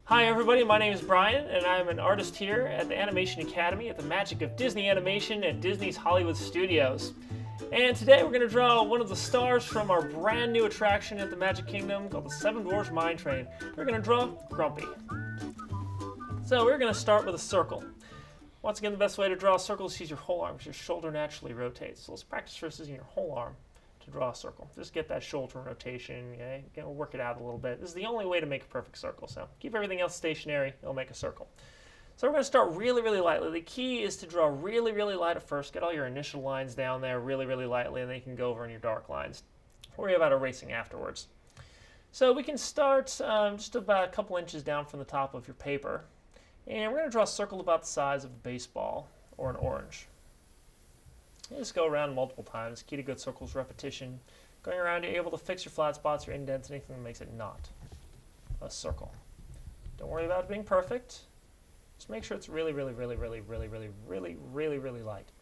Hi everybody, my name is Brian and I'm an artist here at the Animation Academy at the Magic of Disney Animation at Disney's Hollywood Studios. And today we're going to draw one of the stars from our brand new attraction at the Magic Kingdom called the Seven Dwarfs Mine Train. We're going to draw Grumpy. So we're going to start with a circle. Once again, the best way to draw a circle is to use your whole arm because your shoulder naturally rotates. So let's practice first using your whole arm to draw a circle. Just get that shoulder rotation, okay? Work it out a little bit. This is the only way to make a perfect circle. So keep everything else stationary, it'll make a circle. So we're going to start really, really lightly. The key is to draw really, really light at first. Get all your initial lines down there really, really lightly, and then you can go over in your dark lines. Worry about erasing afterwards. So we can start just about a couple inches down from the top of your paper. And we're going to draw a circle about the size of a baseball or an orange. You just go around multiple times. Key to good circles, repetition. Going around, you're able to fix your flat spots, your indents, anything that makes it not a circle. Don't worry about it being perfect. Just make sure it's really, really, really, really, really, really, really, really, really light.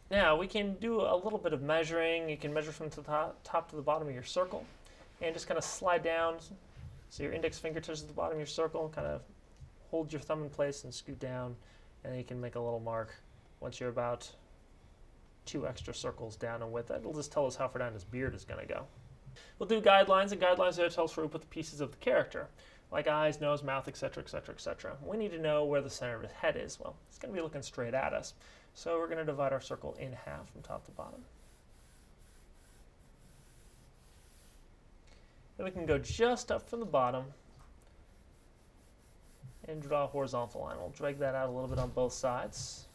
Now, we can do a little bit of measuring. You can measure from the top to the bottom of your circle and just kind of slide down so your index finger touches the bottom of your circle. Kind of hold your thumb in place and scoot down, and then you can make a little mark once you're about 2 extra circles down, and with that, it'll just tell us how far down his beard is going to go. We'll do guidelines, and guidelines will tell us where we put the pieces of the character, like eyes, nose, mouth, etc., etc., etc. We need to know where the center of his head is. Well, it's going to be looking straight at us, so we're going to divide our circle in half from top to bottom. Then we can go just up from the bottom and draw a horizontal line. We'll drag that out a little bit on both sides.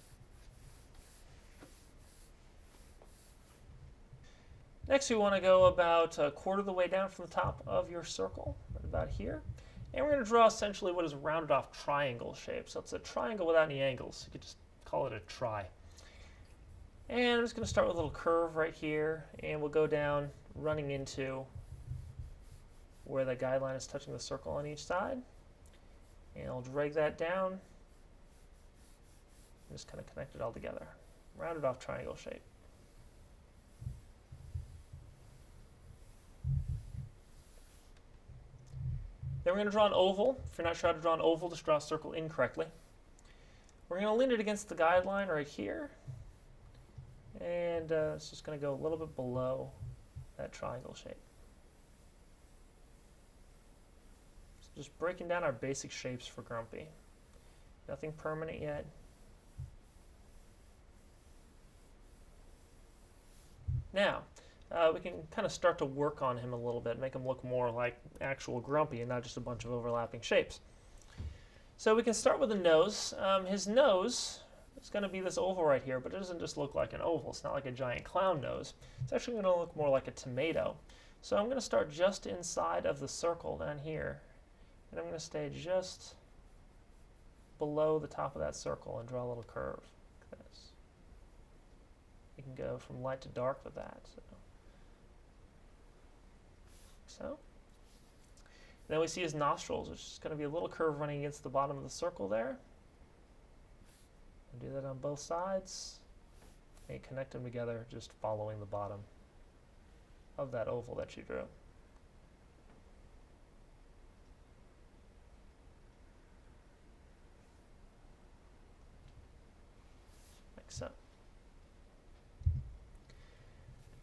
Next, we want to go about a quarter of the way down from the top of your circle, right about here. And we're going to draw essentially what is a rounded off triangle shape. So it's a triangle without any angles. You could just call it a tri. And I'm just going to start with a little curve right here, and we'll go down running into where the guideline is touching the circle on each side. And I'll drag that down and just kind of connect it all together. Rounded off triangle shape. Then we're going to draw an oval. If you're not sure how to draw an oval, just draw a circle incorrectly. We're going to lean it against the guideline right here. And it's just going to go a little bit below that triangle shape. So just breaking down our basic shapes for Grumpy. Nothing permanent yet. Now, we can kind of start to work on him a little bit, make him look more like actual Grumpy and not just a bunch of overlapping shapes. So we can start with the nose. His nose is going to be this oval right here, but it doesn't just look like an oval. It's not like a giant clown nose. It's actually going to look more like a tomato. So I'm going to start just inside of the circle down here, and I'm going to stay just below the top of that circle and draw a little curve like this. You can go from light to dark with that. So. Then we see his nostrils, which is going to be a little curve running against the bottom of the circle there. And do that on both sides. And connect them together, just following the bottom of that oval that you drew. Like so.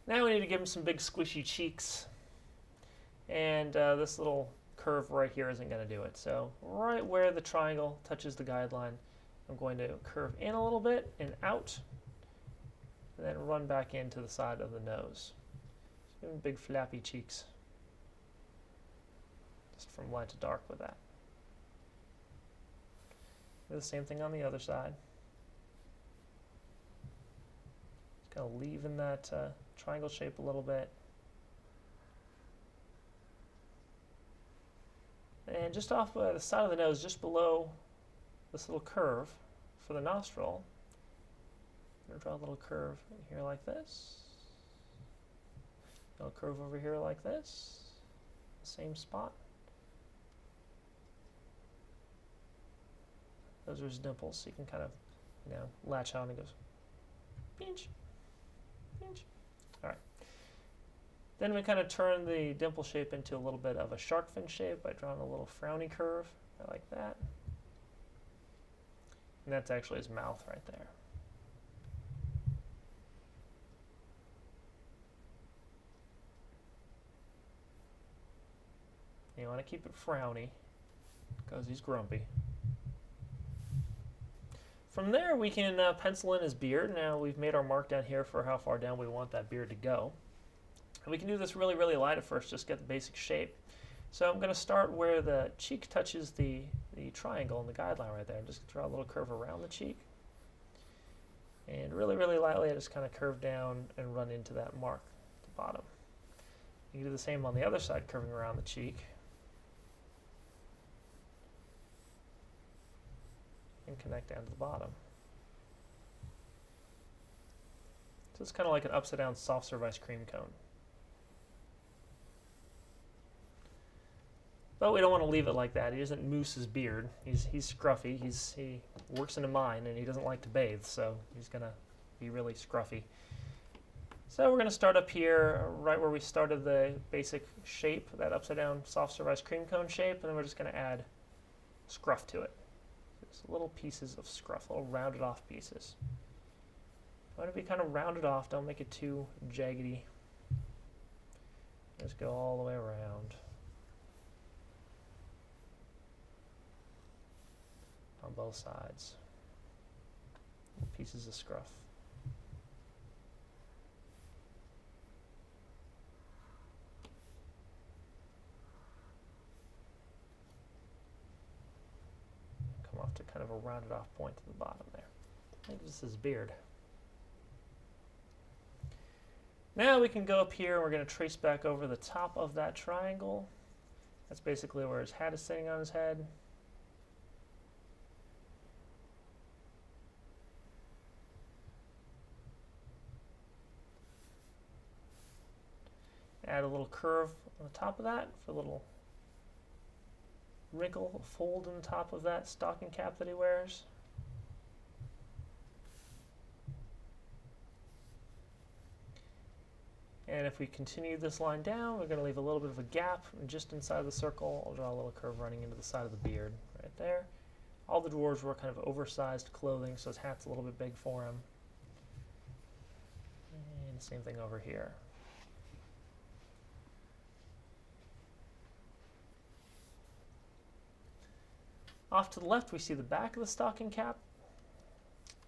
Now we need to give him some big squishy cheeks. And this little curve right here isn't going to do it. So right where the triangle touches the guideline, I'm going to curve in a little bit and out, and then run back into the side of the nose. Just give him big flappy cheeks. Just from light to dark with that. Do the same thing on the other side. Just kind of leave in that triangle shape a little bit. And just off the side of the nose, just below this little curve for the nostril, I'm going to draw a little curve in here like this. A little curve over here like this. Same spot. Those are his dimples, so you can kind of, latch on and goes pinch, pinch. All right. Then we kind of turn the dimple shape into a little bit of a shark fin shape by drawing a little frowny curve. I like that. And that's actually his mouth right there. You want to keep it frowny because he's grumpy. From there, we can pencil in his beard. Now we've made our mark down here for how far down we want that beard to go. And we can do this really, really light at first, just get the basic shape. So I'm going to start where the cheek touches the triangle in the guideline right there. Just draw a little curve around the cheek. And really, really lightly, I just kind of curve down and run into that mark at the bottom. You can do the same on the other side, curving around the cheek. And connect down to the bottom. So it's kind of like an upside down soft serve ice cream cone. But we don't want to leave it like that. He doesn't moose his beard. He's scruffy. He works in a mine and he doesn't like to bathe, so he's going to be really scruffy. So we're going to start up here right where we started the basic shape, that upside down soft serve ice cream cone shape, and then we're just going to add scruff to it. Just little pieces of scruff, little rounded off pieces. You want to be kind of rounded off, don't make it too jaggedy. Just go all the way around. On both sides. Little pieces of scruff. Come off to kind of a rounded off point to the bottom there. I think this is his beard. Now we can go up here and we're going to trace back over the top of that triangle. That's basically where his hat is sitting on his head. Add a little curve on the top of that for a little wrinkle, fold in the top of that stocking cap that he wears. And if we continue this line down, we're going to leave a little bit of a gap just inside the circle. I'll draw a little curve running into the side of the beard right there. All the dwarves wear kind of oversized clothing, so his hat's a little bit big for him. And same thing over here. Off to the left, we see the back of the stocking cap,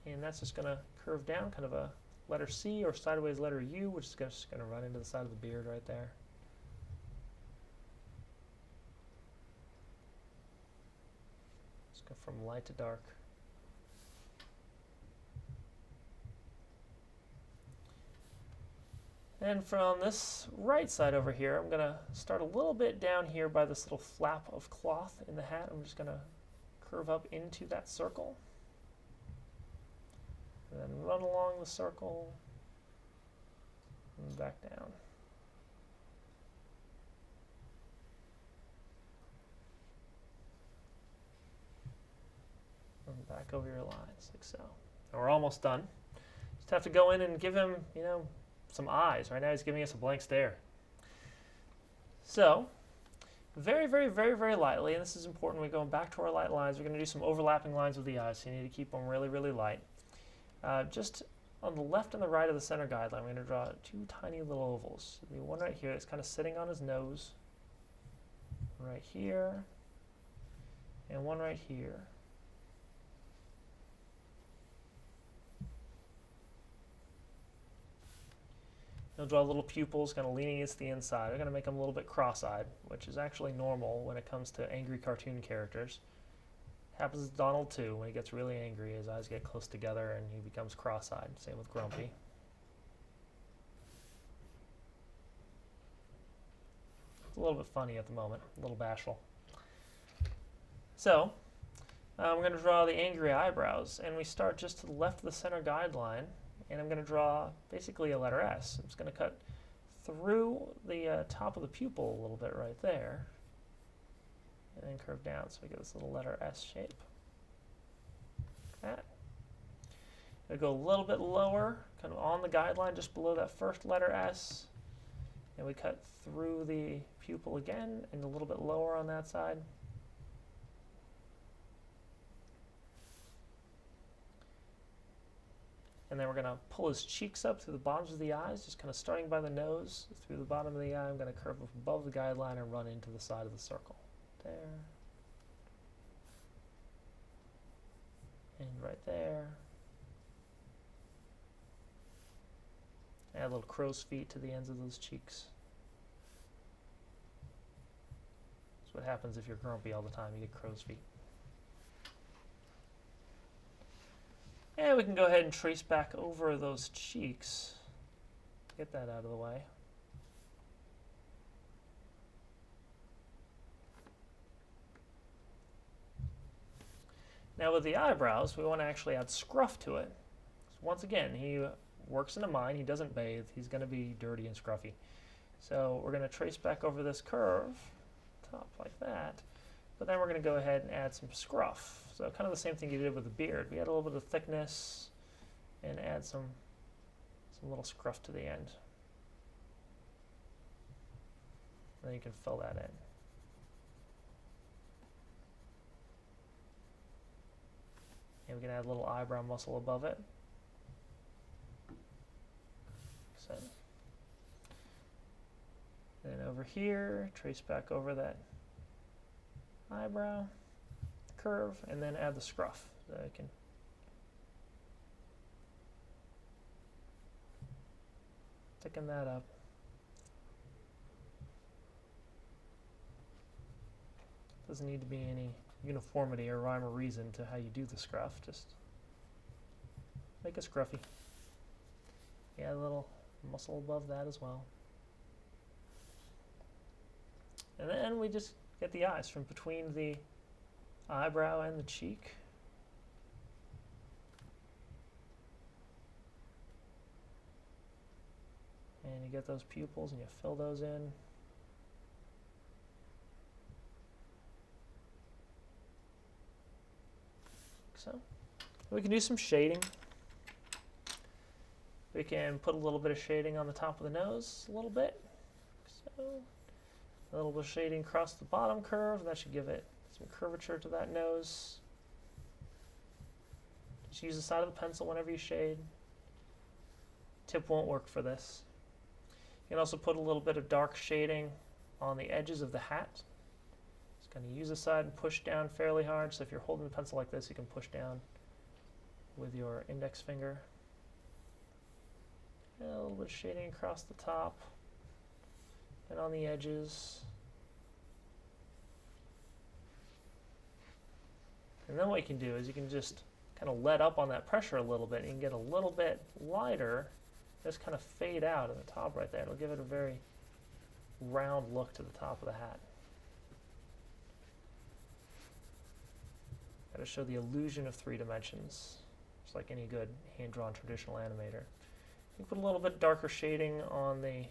and that's just going to curve down, kind of a letter C or sideways letter U, which is just going to run into the side of the beard right there. Just go from light to dark. And from this right side over here, I'm going to start a little bit down here by this little flap of cloth in the hat. I'm just going to curve up into that circle. And then run along the circle and back down. And back over your lines, like so. And we're almost done. Just have to go in and give him, some eyes. Right now he's giving us a blank stare. So, very, very, very, very lightly, and this is important, we're going back to our light lines. We're going to do some overlapping lines with the eyes, so you need to keep them really, really light. Just on the left and the right of the center guideline, we're going to draw two tiny little ovals. The one right here that's kind of sitting on his nose, right here, and one right here. He'll draw little pupils kind of leaning against the inside. We're going to make him a little bit cross-eyed, which is actually normal when it comes to angry cartoon characters. Happens to Donald too. When he gets really angry, his eyes get close together and he becomes cross-eyed. Same with Grumpy. It's a little bit funny at the moment, a little bashful. So, we're going to draw the angry eyebrows, and we start just to the left of the center guideline. And I'm going to draw basically a letter S. I'm just going to cut through the top of the pupil a little bit right there. And then curve down so we get this little letter S shape. Like that. I'll go a little bit lower, kind of on the guideline, just below that first letter S. And we cut through the pupil again and a little bit lower on that side. And then we're going to pull his cheeks up through the bottoms of the eyes, just kind of starting by the nose, through the bottom of the eye. I'm going to curve up above the guideline and run into the side of the circle. There. And right there. Add little crow's feet to the ends of those cheeks. That's what happens if you're grumpy all the time. You get crow's feet. And we can go ahead and trace back over those cheeks. Get that out of the way. Now with the eyebrows, we want to actually add scruff to it. So once again, he works in a mine. He doesn't bathe. He's going to be dirty and scruffy. So we're going to trace back over this curve, top like that. But then we're going to go ahead and add some scruff. So kind of the same thing you did with the beard. We add a little bit of thickness and add some little scruff to the end. Then you can fill that in. And we can add a little eyebrow muscle above it. So, then over here, trace back over that eyebrow curve, and then add the scruff. So I can thicken that up. Doesn't need to be any uniformity or rhyme or reason to how you do the scruff. Just make it scruffy. Add a little muscle above that as well. And then we just get the eyes from between the eyebrow and the cheek. And you get those pupils and you fill those in. So we can do some shading. We can put a little bit of shading on the top of the nose, a little bit. So a little bit of shading across the bottom curve. That should give it some curvature to that nose. Just use the side of the pencil whenever you shade. Tip won't work for this. You can also put a little bit of dark shading on the edges of the hat. Just kind of use the side and push down fairly hard. So if you're holding the pencil like this, you can push down with your index finger. And a little bit of shading across the top and on the edges. And then what you can do is you can just kind of let up on that pressure a little bit. You can get a little bit lighter, just kind of fade out in the top right there. It'll give it a very round look to the top of the hat. Got to show the illusion of 3 dimensions, just like any good hand-drawn traditional animator. You can put a little bit darker shading on the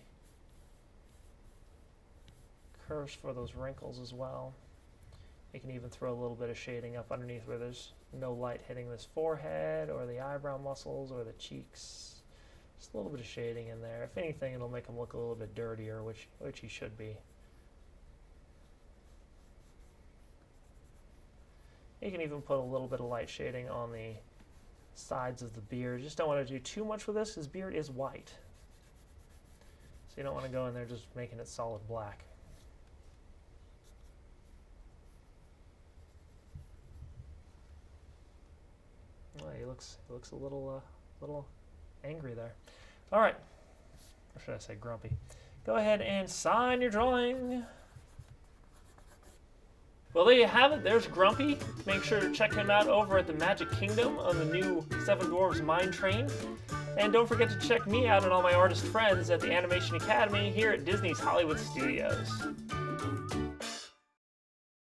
curves for those wrinkles as well. You can even throw a little bit of shading up underneath where there's no light hitting this forehead or the eyebrow muscles or the cheeks. Just a little bit of shading in there. If anything, it'll make them look a little bit dirtier, which he should be. You can even put a little bit of light shading on the sides of the beard. You just don't want to do too much with this. His beard is white. So you don't want to go in there just making it solid black. Well, he looks a little angry there. All right, or should I say grumpy? Go ahead and sign your drawing. Well, there you have it. There's Grumpy. Make sure to check him out over at the Magic Kingdom on the new 7 Dwarfs Mine Train. And don't forget to check me out and all my artist friends at the Animation Academy here at Disney's Hollywood Studios.